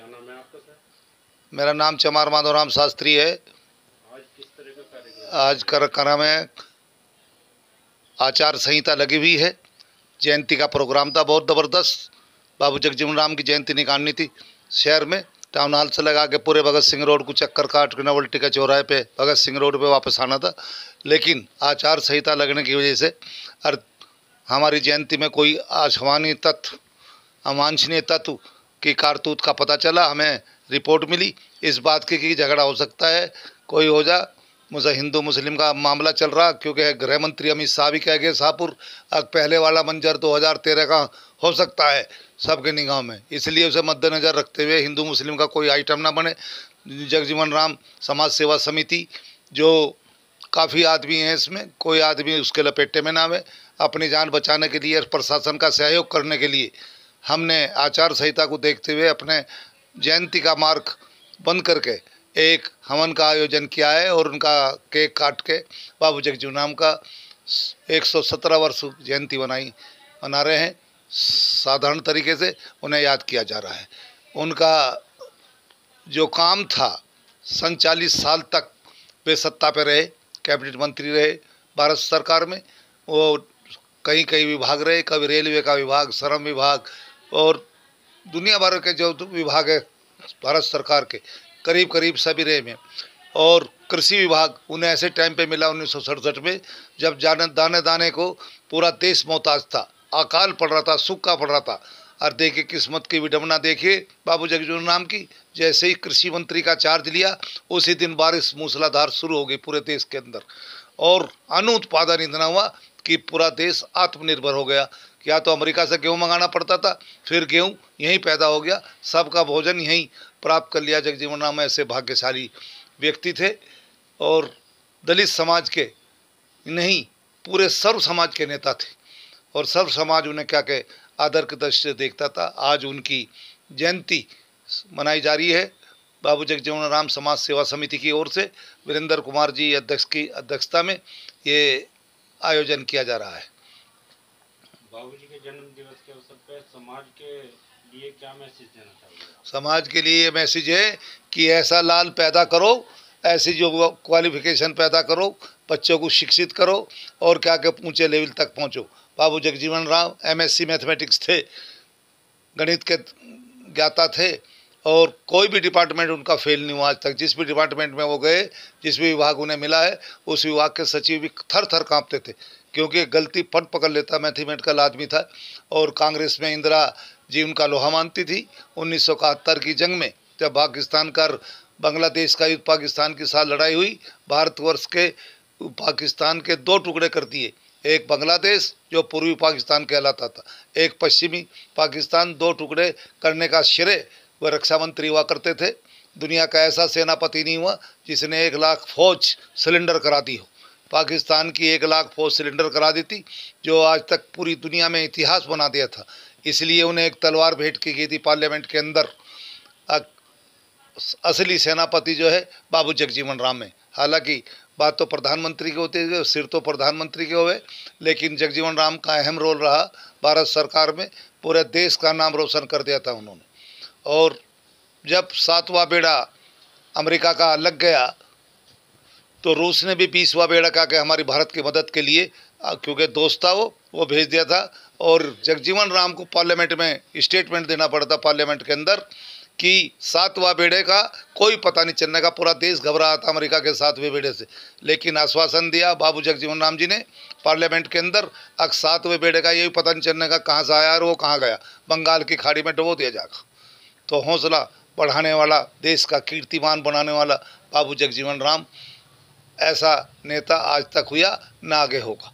क्या नाम है आपका सर? मेरा नाम चमार माधवराम शास्त्री है। आज किस तरह का कार्यक्रम? आज कार्यक्रम में आचार संहिता लगी हुई है। जयंती का प्रोग्राम था बहुत ज़बरदस्त। बाबू जगजीवन राम की जयंती निकालनी थी शहर में। टाउन हॉल से लगा के पूरे भगत सिंह रोड को चक्कर काट के नवल्टी के चौराहे पे भगत सिंह रोड पे वापस आना था, लेकिन आचार संहिता लगने की वजह से और हमारी जयंती में कोई अवांछनीय तत्व की कारतूत का पता चला। हमें रिपोर्ट मिली इस बात की कि झगड़ा हो सकता है, कोई हो जा मुझे हिंदू मुस्लिम का मामला चल रहा, क्योंकि गृह मंत्री अमित शाह भी कह गए शाहपुर अब पहले वाला मंजर 2013 का हो सकता है सबके निगाह में। इसलिए उसे मद्देनज़र रखते हुए हिंदू मुस्लिम का कोई आइटम ना बने। जगजीवन राम समाज सेवा समिति जो काफ़ी आदमी हैं, इसमें कोई आदमी उसके लपेटे में ना आवे। अपनी जान बचाने के लिए प्रशासन का सहयोग करने के लिए हमने आचार संहिता को देखते हुए अपने जयंती का मार्ग बंद करके एक हवन का आयोजन किया है और उनका केक काट के बाबू जगजीवन राम का 117 वर्ष जयंती मना रहे हैं। साधारण तरीके से उन्हें याद किया जा रहा है। उनका जो काम था 47 साल तक वे सत्ता पे रहे, कैबिनेट मंत्री रहे भारत सरकार में। वो कई कई विभाग रहे, कभी रेलवे का विभाग, श्रम विभाग और दुनिया भर के जो विभाग है भारत सरकार के करीब करीब सभी रहे में। और कृषि विभाग उन्हें ऐसे टाइम पे मिला 1967 में जब दाने दाने को पूरा देश मोहताज था, अकाल पड़ रहा था, सूखा पड़ रहा था। और देखिए किस्मत की विडंबना देखिए बाबू जगजीवन राम की, जैसे ही कृषि मंत्री का चार्ज लिया उसी दिन बारिश मूसलाधार शुरू हो गई पूरे देश के अंदर और अन्न उत्पादन इतना हुआ कि पूरा देश आत्मनिर्भर हो गया। या तो अमेरिका से गेहूँ मंगाना पड़ता था, फिर गेहूँ यहीं पैदा हो गया, सबका भोजन यहीं प्राप्त कर लिया। जगजीवन राम ऐसे भाग्यशाली व्यक्ति थे और दलित समाज के नहीं पूरे सर्व समाज के नेता थे और सर्व समाज उन्हें क्या के आदर की दृष्टि से देखता था। आज उनकी जयंती मनाई जा रही है। बाबू जगजीवन राम समाज सेवा समिति की ओर से वीरेंद्र कुमार जी अध्यक्ष की अध्यक्षता में ये आयोजन किया जा रहा है। बाबूजी के जन्म दिवस के अवसर पर समाज के लिए क्या मैसेज देना चाहिए? समाज के लिए ये मैसेज है कि ऐसा लाल पैदा करो, ऐसी जो क्वालिफिकेशन पैदा करो, बच्चों को शिक्षित करो और क्या के ऊंचे लेवल तक पहुंचो। बाबू जगजीवन राम MSc मैथमेटिक्स थे, गणित के ज्ञाता थे और कोई भी डिपार्टमेंट उनका फेल नहीं हुआ आज तक। जिस भी डिपार्टमेंट में वो गए, जिस भी विभाग उन्हें मिला है, उस विभाग के सचिव भी थर थर काँपते थे क्योंकि गलती फट पकड़ लेता। मैथमेटिकल आदमी था और कांग्रेस में इंदिरा जी उनका लोहा मानती थी। 1971 की जंग में जब पाकिस्तान का बांग्लादेश का युद्ध पाकिस्तान के साथ लड़ाई हुई, भारतवर्ष के पाकिस्तान के दो टुकड़े कर दिए, एक बांग्लादेश जो पूर्वी पाकिस्तान कहलाता था, एक पश्चिमी पाकिस्तान। दो टुकड़े करने का श्रेय वह रक्षा मंत्री हुआ करते थे। दुनिया का ऐसा सेनापति नहीं हुआ जिसने 1 लाख फौज सिलेंडर करा दी हो। पाकिस्तान की 1 लाख फौज सिलेंडर करा दी थी जो आज तक पूरी दुनिया में इतिहास बना दिया था। इसलिए उन्हें एक तलवार भेंट की गई थी पार्लियामेंट के अंदर। असली सेनापति जो है बाबू जगजीवन राम है। हालांकि बात तो प्रधानमंत्री की होती है, सिर तो प्रधानमंत्री के हुए, लेकिन जगजीवन राम का अहम रोल रहा भारत सरकार में। पूरे देश का नाम रोशन कर दिया था उन्होंने। और जब 7वां बेड़ा अमेरिका का लग गया तो रूस ने भी 20वां बेड़ा का के हमारी भारत की मदद के लिए, क्योंकि दोस्त था वो भेज दिया था। और जगजीवन राम को पार्लियामेंट में स्टेटमेंट देना पड़ा था पार्लियामेंट के अंदर कि 7वां बेड़े का कोई पता नहीं चलने का। पूरा देश घबरा था अमेरिका के 7वें बेड़े से, लेकिन आश्वासन दिया बाबू जगजीवन राम जी ने पार्लियामेंट के अंदर, अब 7वें बेड़े का यही पता नहीं चलने का कहाँ से आया और वो कहाँ गया, बंगाल की खाड़ी में डुबो दिया जाएगा। तो हौसला बढ़ाने वाला, देश का कीर्तिमान बनाने वाला बाबू जगजीवन राम, ऐसा नेता आज तक हुआ ना आगे होगा।